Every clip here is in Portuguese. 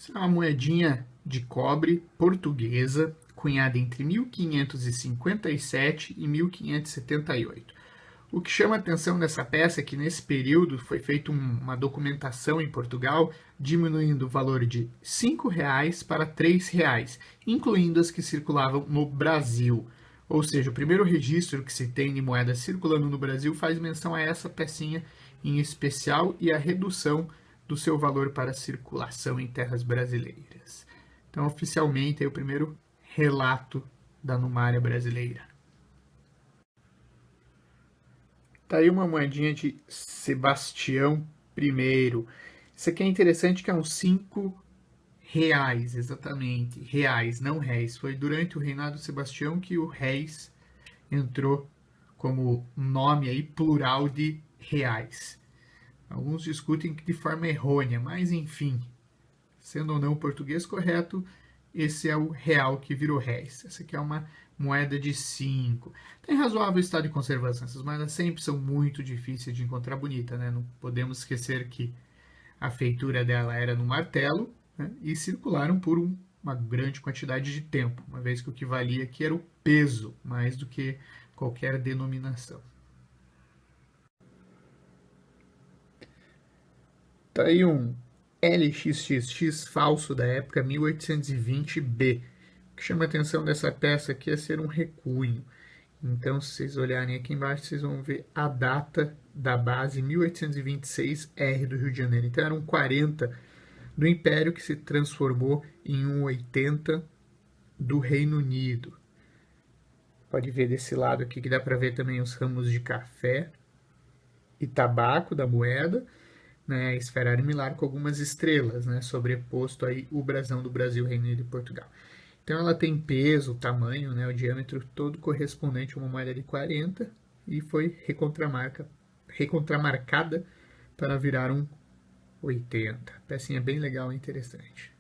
Essa é uma moedinha de cobre portuguesa, cunhada entre 1557 e 1578. O que chama a atenção nessa peça é que nesse período foi feita uma documentação em Portugal, diminuindo o valor de R$ 5 para R$ 3, incluindo as que circulavam no Brasil. Ou seja, o primeiro registro que se tem de moeda circulando no Brasil faz menção a essa pecinha em especial e a redução do seu valor para circulação em terras brasileiras. Então, oficialmente, é o primeiro relato da Numária brasileira. Tá aí uma moedinha de Sebastião I. Isso aqui é interessante, que é uns R$ 5, exatamente. Reais, não réis. Foi durante o reinado de Sebastião que o réis entrou como nome aí plural de reais. Alguns discutem de forma errônea, mas enfim, sendo ou não o português correto, esse é o real que virou réis. Essa aqui é uma moeda de 5. Tem razoável estado de conservação. Essas moedas sempre são muito difíceis de encontrar bonita, né? Não podemos esquecer que a feitura dela era no martelo, né? E circularam por uma grande quantidade de tempo, uma vez que o que valia aqui era o peso, mais do que qualquer denominação. Tá aí um LXXX falso da época 1820B. O que chama a atenção dessa peça aqui é ser um recunho. Então, se vocês olharem aqui embaixo, vocês vão ver a data da base 1826R do Rio de Janeiro. Então, eram 40 do Império que se transformou em um 80 do Reino Unido. Pode ver desse lado aqui que dá para ver também os ramos de café e tabaco da moeda, né, a esfera armilar com algumas estrelas, né, sobreposto aí o brasão do Brasil, Reino Unido e Portugal. Então ela tem peso, tamanho, né, o diâmetro todo correspondente a uma moeda de 40 e foi recontramarcada para virar um 80. Pecinha bem legal e interessante.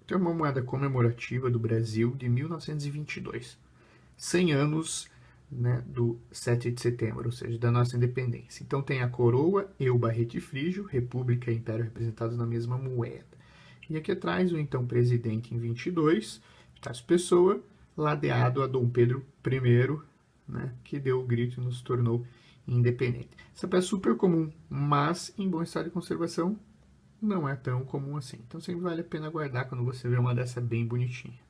Tem uma moeda comemorativa do Brasil de 1922. 100 anos, né, do 7 de setembro, ou seja, da nossa independência. Então tem a coroa e o barrete frígio, república e império representados na mesma moeda. E aqui atrás o então presidente em 22, Tasso Pessoa, ladeado a Dom Pedro I, né, que deu o grito e nos tornou independente. Essa peça é super comum, mas em bom estado de conservação não é tão comum assim. Então sempre vale a pena guardar quando você vê uma dessa bem bonitinha.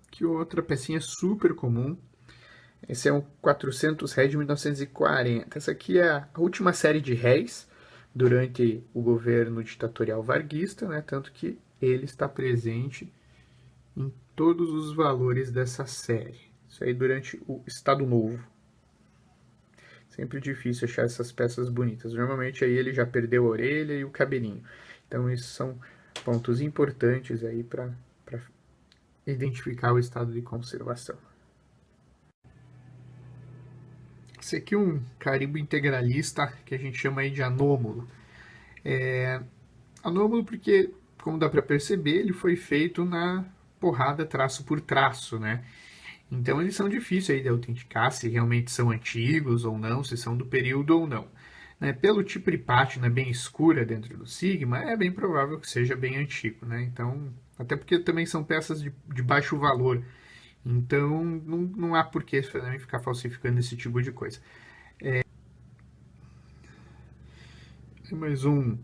Que outra pecinha super comum. Esse é um 400 réis de 1940. Essa aqui é a última série de réis durante o governo ditatorial varguista, né? Tanto que ele está presente em todos os valores dessa série. Isso aí durante o Estado Novo. Sempre difícil achar essas peças bonitas. Normalmente aí ele já perdeu a orelha e o cabelinho. Então esses são pontos importantes aí para identificar o estado de conservação. Esse aqui é um carimbo integralista que a gente chama aí de anômalo. Anômalo porque, como dá para perceber, ele foi feito na porrada traço por traço, né? Então eles são difíceis aí de autenticar se realmente são antigos ou não, se são do período ou não. Né? Pelo tipo de pátina bem escura dentro do Sigma, é bem provável que seja bem antigo, né? Então, até porque também são peças de baixo valor. Então, não há por que ficar falsificando esse tipo de coisa. Tem mais um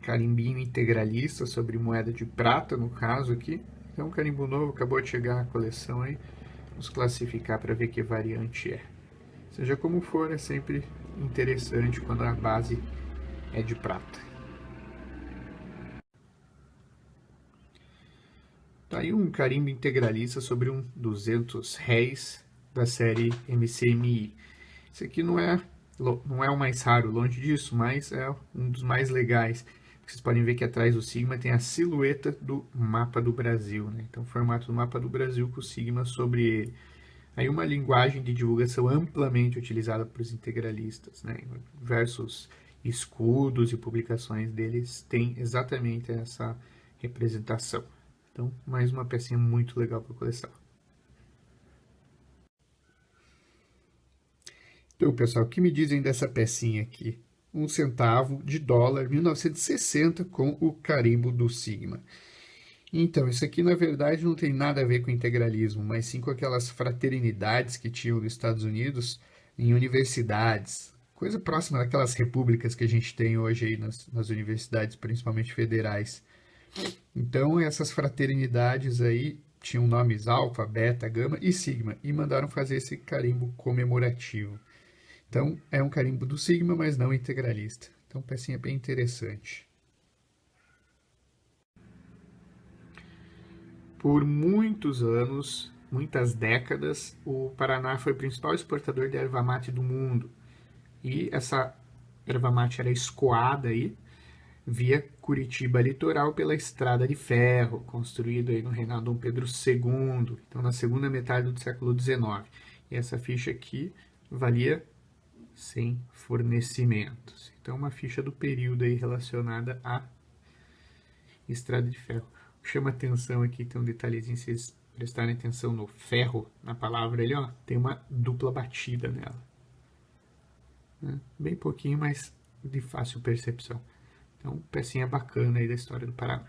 carimbinho integralista sobre moeda de prata, no caso aqui. É um carimbo novo, acabou de chegar à coleção aí. Vamos classificar para ver que variante é. Seja como for, é sempre interessante quando a base é de prata. Tá aí um carimbo integralista sobre um 200 réis da série MCMI. Esse aqui não é o mais raro, longe disso, mas é um dos mais legais. Vocês podem ver que atrás do Sigma tem a silhueta do mapa do Brasil, né? Então, o formato do mapa do Brasil com o Sigma sobre ele. Aí uma linguagem de divulgação amplamente utilizada por os integralistas, né? Diversos escudos e publicações deles têm exatamente essa representação. Então, mais uma pecinha muito legal para a coleção. Então, pessoal, o que me dizem dessa pecinha aqui? um centavo de dólar, 1960, com o carimbo do Sigma. Então, isso aqui na verdade não tem nada a ver com integralismo, mas sim com aquelas fraternidades que tinham nos Estados Unidos em universidades, coisa próxima daquelas repúblicas que a gente tem hoje aí nas universidades, principalmente federais. Então, essas fraternidades aí tinham nomes alfa, beta, gama e sigma, e mandaram fazer esse carimbo comemorativo. Então, é um carimbo do sigma, mas não integralista. Então, pecinha bem interessante. Por muitos anos, muitas décadas, o Paraná foi o principal exportador de erva mate do mundo. E essa erva mate era escoada aí via Curitiba litoral pela estrada de ferro, construída aí no reinado Dom Pedro II, então na segunda metade do século XIX. E essa ficha aqui valia sem fornecimentos. Então uma ficha do período aí relacionada à estrada de ferro. Chama atenção aqui, tem um detalhezinho, se vocês prestarem atenção no ferro, na palavra ali, ó, tem uma dupla batida nela. Né? Bem pouquinho, mas de fácil percepção. Então, pecinha bacana aí da história do Paraná.